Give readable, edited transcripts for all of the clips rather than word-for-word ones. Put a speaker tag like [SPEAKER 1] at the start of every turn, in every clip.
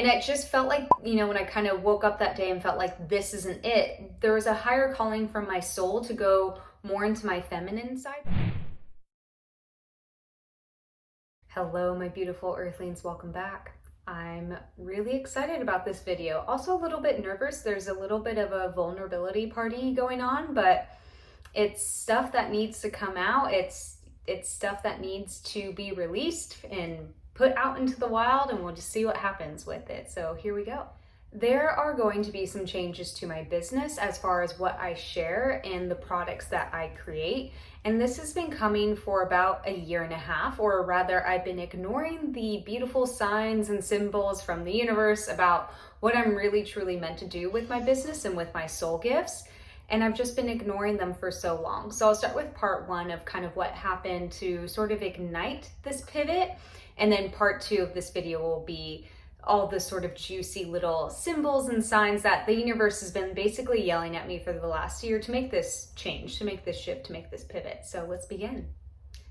[SPEAKER 1] And it just felt like, when I kind of woke up that day and felt like this isn't it, there was a higher calling from my soul to go more into my feminine side. Hello, my beautiful earthlings, welcome back. I'm really excited about this video. Also a little bit nervous. There's a little bit of a vulnerability party going on, but it's stuff that needs to come out. It's stuff that needs to be released and put out into the wild, and we'll just see what happens with it. So here we go. There are going to be some changes to my business as far as what I share and the products that I create. And this has been coming for about a year and a half, or rather I've been ignoring the beautiful signs and symbols from the universe about what I'm really truly meant to do with my business and with my soul gifts. And I've just been ignoring them for so long. So I'll start with part one of kind of what happened to sort of ignite this pivot. And then part two of this video will be all the sort of juicy little symbols and signs that the universe has been basically yelling at me for the last year to make this change, to make this shift, to make this pivot. So let's begin.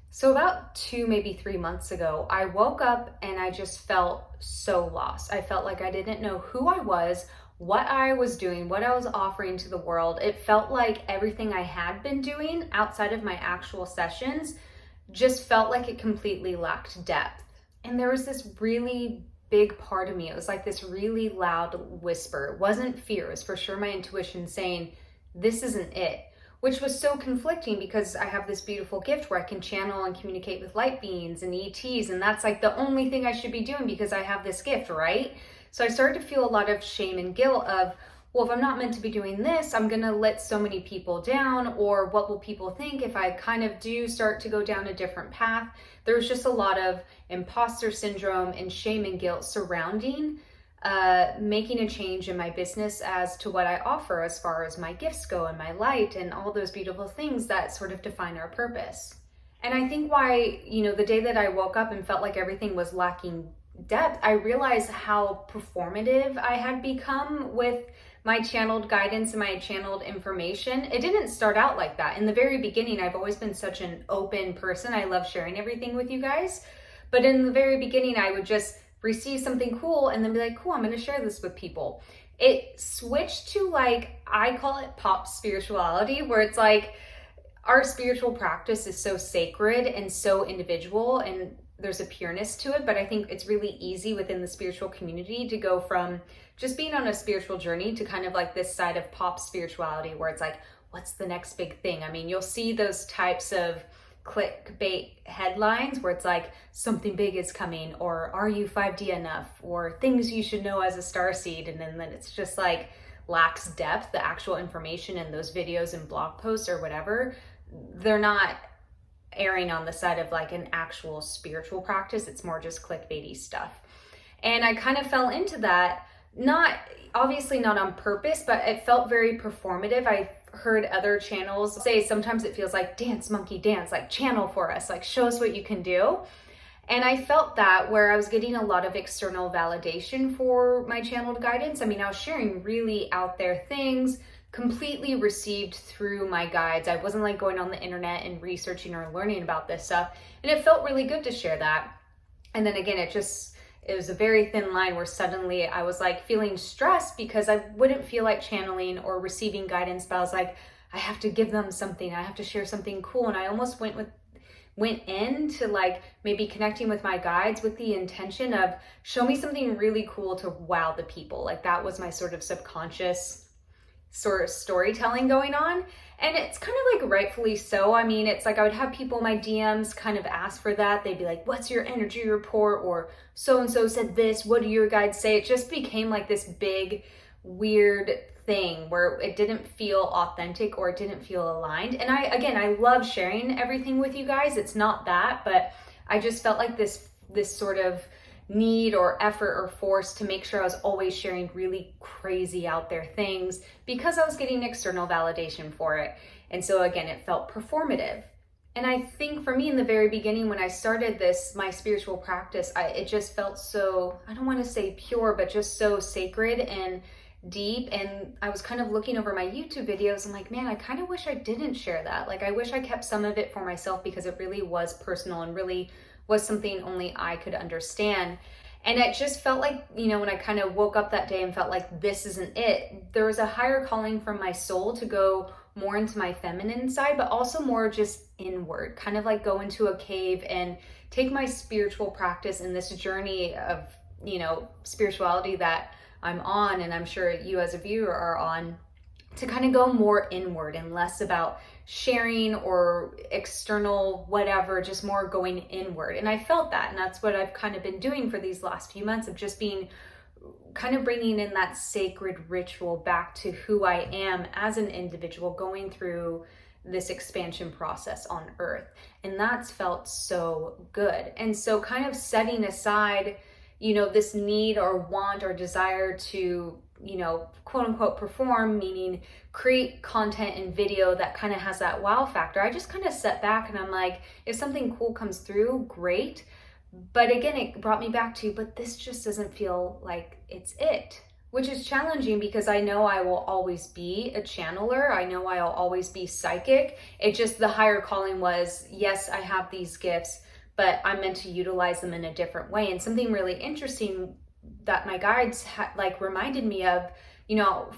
[SPEAKER 1] So about 2, maybe 3 months ago, I woke up and I just felt so lost. I felt like I didn't know who I was, what I was doing, what I was offering to the world. It felt like everything I had been doing outside of my actual sessions just felt like it completely lacked depth. And there was this really big part of me. It was like this really loud whisper. It wasn't fear. It was for sure my intuition saying, this isn't it, which was so conflicting because I have this beautiful gift where I can channel and communicate with light beings and ETs. And that's like the only thing I should be doing because I have this gift, right? So I started to feel a lot of shame and guilt of, well, if I'm not meant to be doing this, I'm gonna let so many people down, or what will people think if I kind of do start to go down a different path? There was just a lot of imposter syndrome and shame and guilt surrounding making a change in my business as to what I offer as far as my gifts go and my light and all those beautiful things that sort of define our purpose. And I think why, the day that I woke up and felt like everything was lacking depth, I realized how performative I had become with my channeled guidance and my channeled information. It didn't start out like that. In the very beginning, I've always been such an open person. I love sharing everything with you guys. But in the very beginning, I would just receive something cool and then be like, cool, I'm going to share this with people. It switched to I call it pop spirituality, where it's like our spiritual practice is so sacred and so individual, and there's a pureness to it, but I think it's really easy within the spiritual community to go from just being on a spiritual journey to kind of like this side of pop spirituality where it's like, what's the next big thing? I mean, you'll see those types of clickbait headlines where it's like, something big is coming, or are you 5D enough, or things you should know as a starseed, and then it's just like lacks depth. The actual information in those videos and blog posts or whatever, they're not erring on the side of like an actual spiritual practice. It's more just clickbaity stuff. And I kind of fell into that, obviously not on purpose, but it felt very performative. I heard other channels say sometimes it feels like dance monkey dance, like channel for us, like show us what you can do. And I felt that where I was getting a lot of external validation for my channeled guidance. I mean, I was sharing really out there things, completely received through my guides. I wasn't like going on the internet and researching or learning about this stuff. And it felt really good to share that. And then again, it was a very thin line where suddenly I was like feeling stressed because I wouldn't feel like channeling or receiving guidance, but I was like, I have to give them something. I have to share something cool. And I almost went into like maybe connecting with my guides with the intention of show me something really cool to wow the people. Like that was my sort of subconscious sort of storytelling going on. And it's kind of like rightfully so. I mean, it's like I would have people in my DMs kind of ask for that. They'd be like, what's your energy report? Or so-and-so said this, what do your guides say? It just became like this big, weird thing where it didn't feel authentic or it didn't feel aligned. And I love sharing everything with you guys. It's not that, but I just felt like this sort of need or effort or force to make sure I was always sharing really crazy out there things because I was getting external validation for it. And so again, it felt performative. And I think for me in the very beginning, when I started my spiritual practice, it just felt so, I don't want to say pure, but just so sacred and deep. And I was kind of looking over my YouTube videos and like, man, I kind of wish I didn't share that. Like, I wish I kept some of it for myself because it really was personal and really was something only I could understand. And it just felt like, when I kind of woke up that day and felt like this isn't it, there was a higher calling from my soul to go more into my feminine side, but also more just inward, kind of like go into a cave and take my spiritual practice in this journey of, spirituality that I'm on, and I'm sure you as a viewer are on, to kind of go more inward and less about sharing or external whatever, just more going inward. And I felt that, and that's what I've kind of been doing for these last few months, of just being kind of bringing in that sacred ritual back to who I am as an individual going through this expansion process on earth. And that's felt so good. And so kind of setting aside, this need or want or desire to, quote unquote perform, meaning create content and video that kind of has that wow factor. I just kind of sat back and I'm like, if something cool comes through, great. But again, it brought me back to, but this just doesn't feel like it's it, which is challenging because I know I will always be a channeler. I know I'll always be psychic. It just, the higher calling was, yes, I have these gifts, but I'm meant to utilize them in a different way. And something really interesting that my guides reminded me of,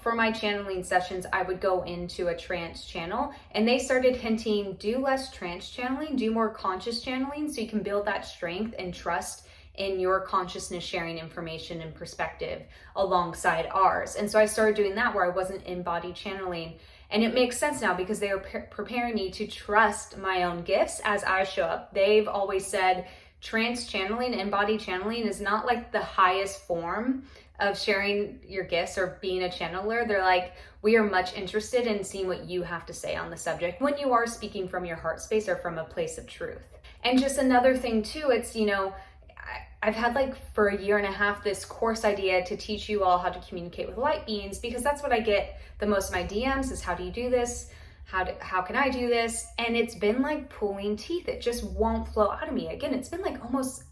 [SPEAKER 1] for my channeling sessions, I would go into a trance channel, and they started hinting, do less trance channeling, do more conscious channeling, so you can build that strength and trust in your consciousness sharing information and perspective alongside ours. And so I started doing that where I wasn't in body channeling. And it makes sense now because they are preparing me to trust my own gifts as I show up. They've always said trance channeling and body channeling is not like the highest form of sharing your gifts or being a channeler. They're like, we are much interested in seeing what you have to say on the subject when you are speaking from your heart space or from a place of truth. And just another thing too, it's, I've had for a year and a half this course idea to teach you all how to communicate with light beings, because that's what I get the most of my DMs is, how do you do this? How can I do this? And it's been like pulling teeth. It just won't flow out of me. Again, it's been like almost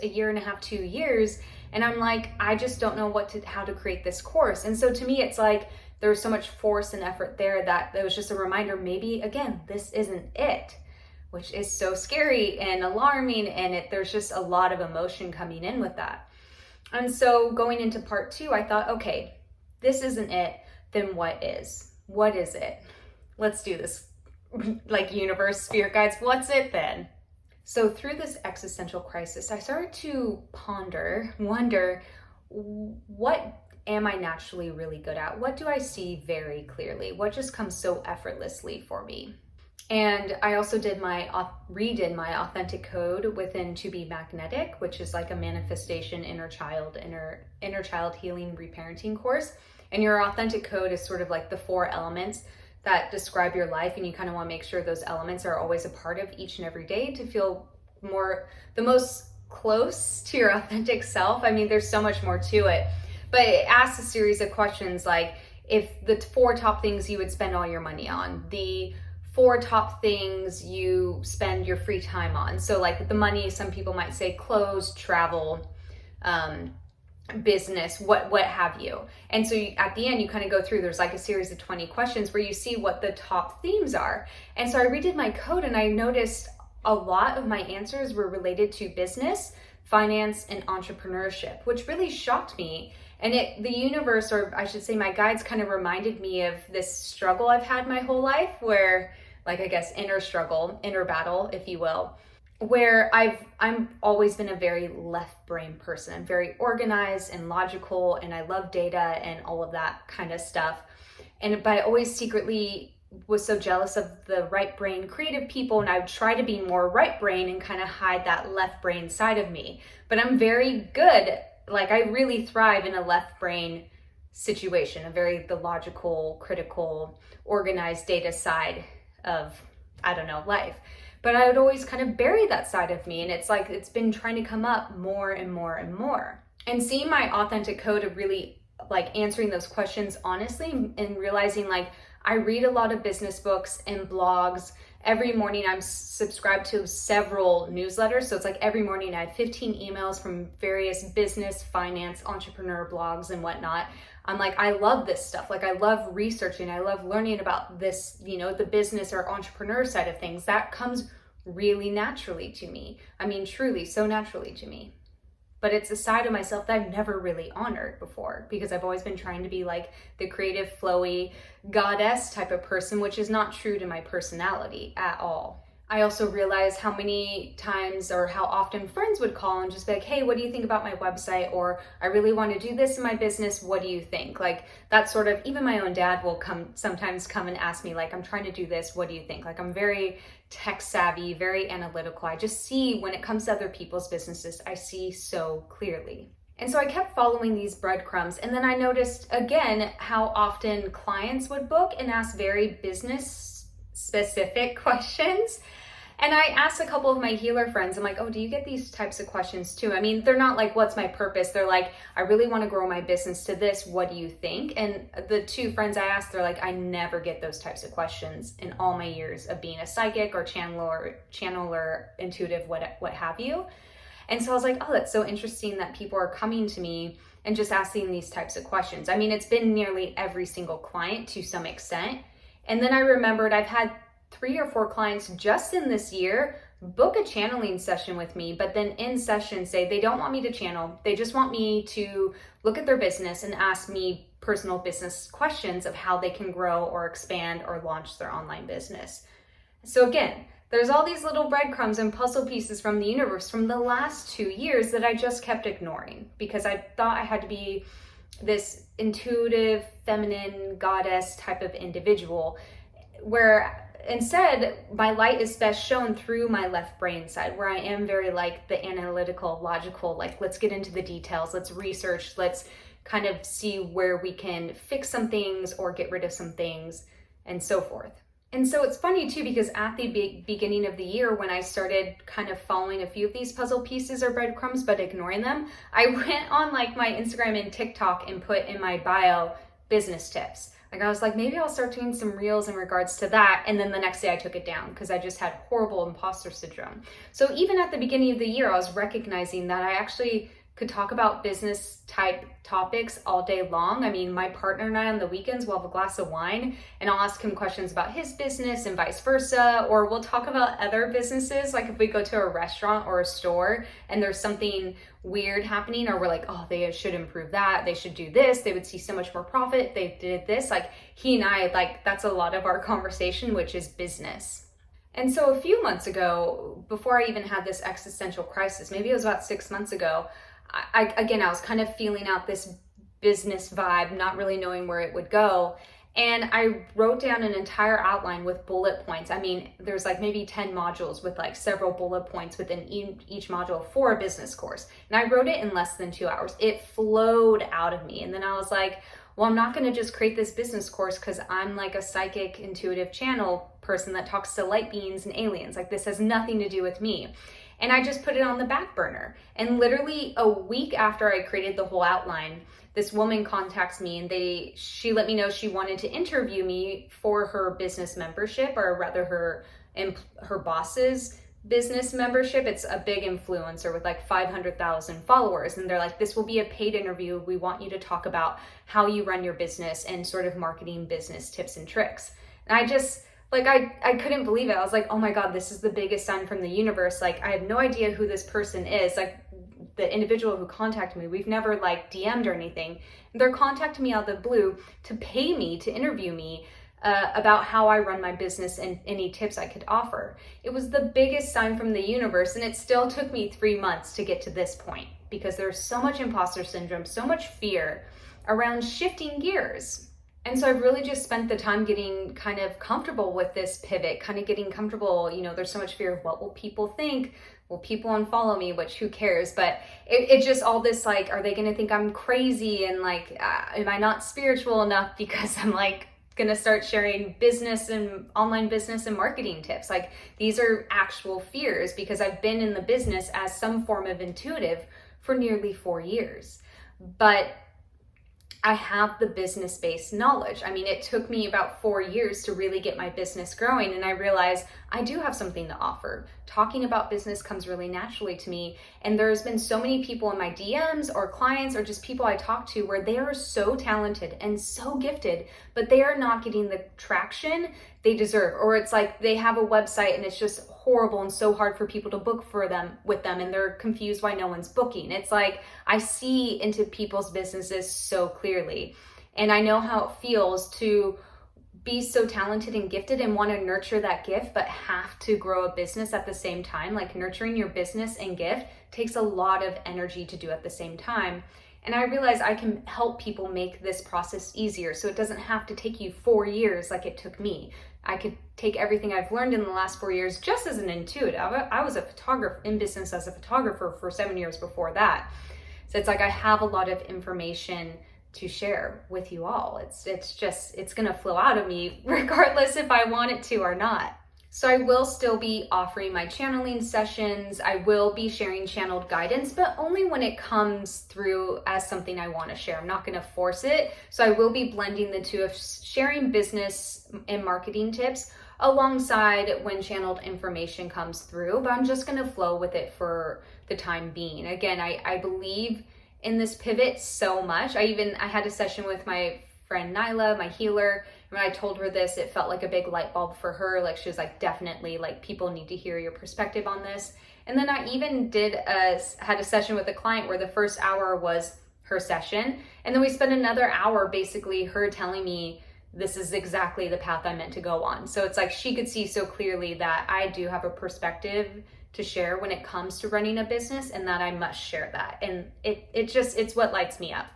[SPEAKER 1] a year and a half, 2 years. And I'm like, I just don't know how to create this course. And so to me, it's like, there's so much force and effort there that it was just a reminder, maybe again, this isn't it, which is so scary and alarming. And there's just a lot of emotion coming in with that. And so going into part 2, I thought, okay, this isn't it. Then what is? What is it? Let's do this. Universe, spirit guides, what's it then? So through this existential crisis, I started to wonder, what am I naturally really good at? What do I see very clearly? What just comes so effortlessly for me? And I also redid my authentic code within To Be Magnetic, which is like a manifestation inner child healing reparenting course. And your authentic code is sort of like the 4 elements that describe your life, and you kind of want to make sure those elements are always a part of each and every day to feel the most close to your authentic self. I mean, there's so much more to it, but it asks a series of questions like, if the 4 top things you would spend all your money on, the 4 top things you spend your free time on. So like with the money, some people might say clothes, travel, business, what have you. And so at the end, you kind of go through, there's like a series of 20 questions where you see what the top themes are. And so I redid my code, and I noticed a lot of my answers were related to business, finance, and entrepreneurship, which really shocked me. And the universe, or I should say my guides, kind of reminded me of this struggle I've had my whole life, where I guess inner struggle, inner battle, if you will, where I'm always been a very left brain person. I'm very organized and logical, and I love data and all of that kind of stuff. But I always secretly was so jealous of the right brain creative people, and I would try to be more right brain and kind of hide that left brain side of me. But I'm very good, I really thrive in a left brain situation, the logical, critical, organized data side of, life. But I would always kind of bury that side of me. And it's been trying to come up more and more and more. And seeing my authentic code of really answering those questions honestly, and realizing I read a lot of business books and blogs. Every morning I'm subscribed to several newsletters. So it's every morning I have 15 emails from various business, finance, entrepreneur blogs and whatnot. I'm I love this stuff. I love researching. I love learning about this, the business or entrepreneur side of things. That comes really naturally to me. I mean, truly so naturally to me. but it's a side of myself that I've never really honored before, because I've always been trying to be like the creative, flowy, goddess type of person, which is not true to my personality at all. I also realized how many times or how often friends would call and just be like, hey, what do you think about my website? Or I really want to do this in my business. What do you think? Like that sort of, even my own dad will sometimes come and ask me, like, I'm trying to do this. What do you think? Like, I'm very tech savvy, very analytical. I just see when it comes to other people's businesses, I see so clearly. And so I kept following these breadcrumbs. And then I noticed again how often clients would book and ask very business specific questions. And I asked a couple of my healer friends, I'm like, oh, do you get these types of questions too? I mean, they're not like, what's my purpose? They're like, I really want to grow my business to this. What do you think? And the two friends I asked, they're like, I never get those types of questions in all my years of being a psychic or channeler, intuitive, what have you. And so I was like, oh, that's so interesting that people are coming to me and just asking these types of questions. I mean, it's been nearly every single client to some extent. And then I remembered I've had 3 or 4 clients just in this year book a channeling session with me, but then in session say they don't want me to channel. They just want me to look at their business and ask me personal business questions of how they can grow or expand or launch their online business. So again, there's all these little breadcrumbs and puzzle pieces from the universe from the last 2 years that I just kept ignoring because I thought I had to be this intuitive, feminine, goddess type of individual, where instead my light is best shown through my left brain side, where I am very like the analytical, logical, like let's get into the details, let's research, let's kind of see where we can fix some things or get rid of some things and so forth. And so it's funny too, because at the beginning of the year, when I started kind of following a few of these puzzle pieces or breadcrumbs, but ignoring them, I went on like my Instagram and TikTok and put in my bio business tips. Like I was like, maybe I'll start doing some reels in regards to that. And then the next day I took it down because I just had horrible imposter syndrome. So even at the beginning of the year, I was recognizing that I actually could talk about business type topics all day long. I mean, my partner and I on the weekends will have a glass of wine and I'll ask him questions about his business and vice versa, or we'll talk about other businesses. Like if we go to a restaurant or a store and there's something weird happening, or we're like, oh, they should improve that, they should do this, they would see so much more profit, they did this. Like he and I, like that's a lot of our conversation, which is business. And so a few months ago, before I even had this existential crisis, maybe it was about 6 months ago, I was kind of feeling out this business vibe, not really knowing where it would go. And I wrote down an entire outline with bullet points. I mean, there's like maybe 10 modules with like several bullet points within each module for a business course. And I wrote it in less than 2 hours. It flowed out of me. And then I was like, well, I'm not going to just create this business course because I'm like a psychic, intuitive channel person that talks to light beings and aliens. Like this has nothing to do with me. And I just put it on the back burner. And literally a week after I created the whole outline, this woman contacts me and she let me know she wanted to interview me for her business membership, or rather her boss's business membership. It's a big influencer with like 500,000 followers. And they're like, this will be a paid interview. We want you to talk about how you run your business and sort of marketing business tips and tricks. And I just, like, I couldn't believe it. I was like, oh my God, this is the biggest sign from the universe. Like, I have no idea who this person is. Like, the individual who contacted me, we've never like DM'd or anything. They're contacting me out of the blue to pay me to interview me about how I run my business and any tips I could offer. It was the biggest sign from the universe, and it still took me 3 months to get to this point because there's so much imposter syndrome, so much fear around shifting gears. And so I've really just spent the time getting kind of comfortable with this pivot, kind of getting comfortable. You know, there's so much fear of what will people think? Will people unfollow me? Which who cares? But it just all this like, are they going to think I'm crazy? And like, am I not spiritual enough because I'm like going to start sharing business and online business and marketing tips? Like these are actual fears because I've been in the business as some form of intuitive for nearly 4 years. But I have the business-based knowledge. I mean, it took me about 4 years to really get my business growing, and I realized I do have something to offer. Talking about business comes really naturally to me, and there's been so many people in my DMs or clients or just people I talk to where they are so talented and so gifted, but they are not getting the traction they deserve. Or it's like they have a website and it's just horrible and so hard for people to book with them, and they're confused why no one's booking. It's like I see into people's businesses so clearly, and I know how it feels to be so talented and gifted and want to nurture that gift, but have to grow a business at the same time. Like nurturing your business and gift takes a lot of energy to do at the same time. And I realize I can help people make this process easier, so it doesn't have to take you 4 years like it took me. I could take everything I've learned in the last 4 years just as an intuitive. I was a photographer in business as a photographer for 7 years before that. So it's like I have a lot of information to share with you all. It's gonna flow out of me regardless if I want it to or not. So I will still be offering my channeling sessions. I will be sharing channeled guidance, but only when it comes through as something I want to share. I'm not going to force it. So I will be blending the two of sharing business and marketing tips alongside when channeled information comes through, but I'm just going to flow with it for the time being. Again, I believe in this pivot so much. I had a session with my friend Nyla, my healer. When I told her this, it felt like a big light bulb for her. Like she was like, definitely, like people need to hear your perspective on this. And then I even had a session with a client where the first hour was her session. And then we spent another hour basically her telling me this is exactly the path I meant to go on. So it's like she could see so clearly that I do have a perspective to share when it comes to running a business, and that I must share that. And it's what lights me up.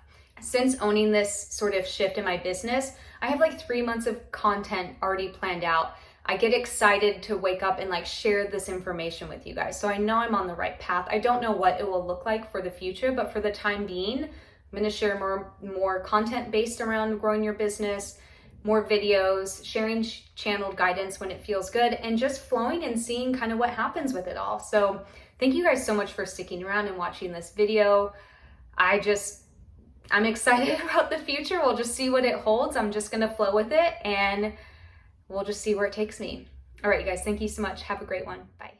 [SPEAKER 1] Since owning this sort of shift in my business, I have like 3 months of content already planned out. I get excited to wake up and like share this information with you guys. So I know I'm on the right path. I don't know what it will look like for the future, but for the time being, I'm going to share more content based around growing your business, more videos, sharing channeled guidance when it feels good, and just flowing and seeing kind of what happens with it all. So thank you guys so much for sticking around and watching this video. I'm excited about the future. We'll just see what it holds. I'm just going to flow with it and we'll just see where it takes me. All right, you guys, thank you so much. Have a great one. Bye.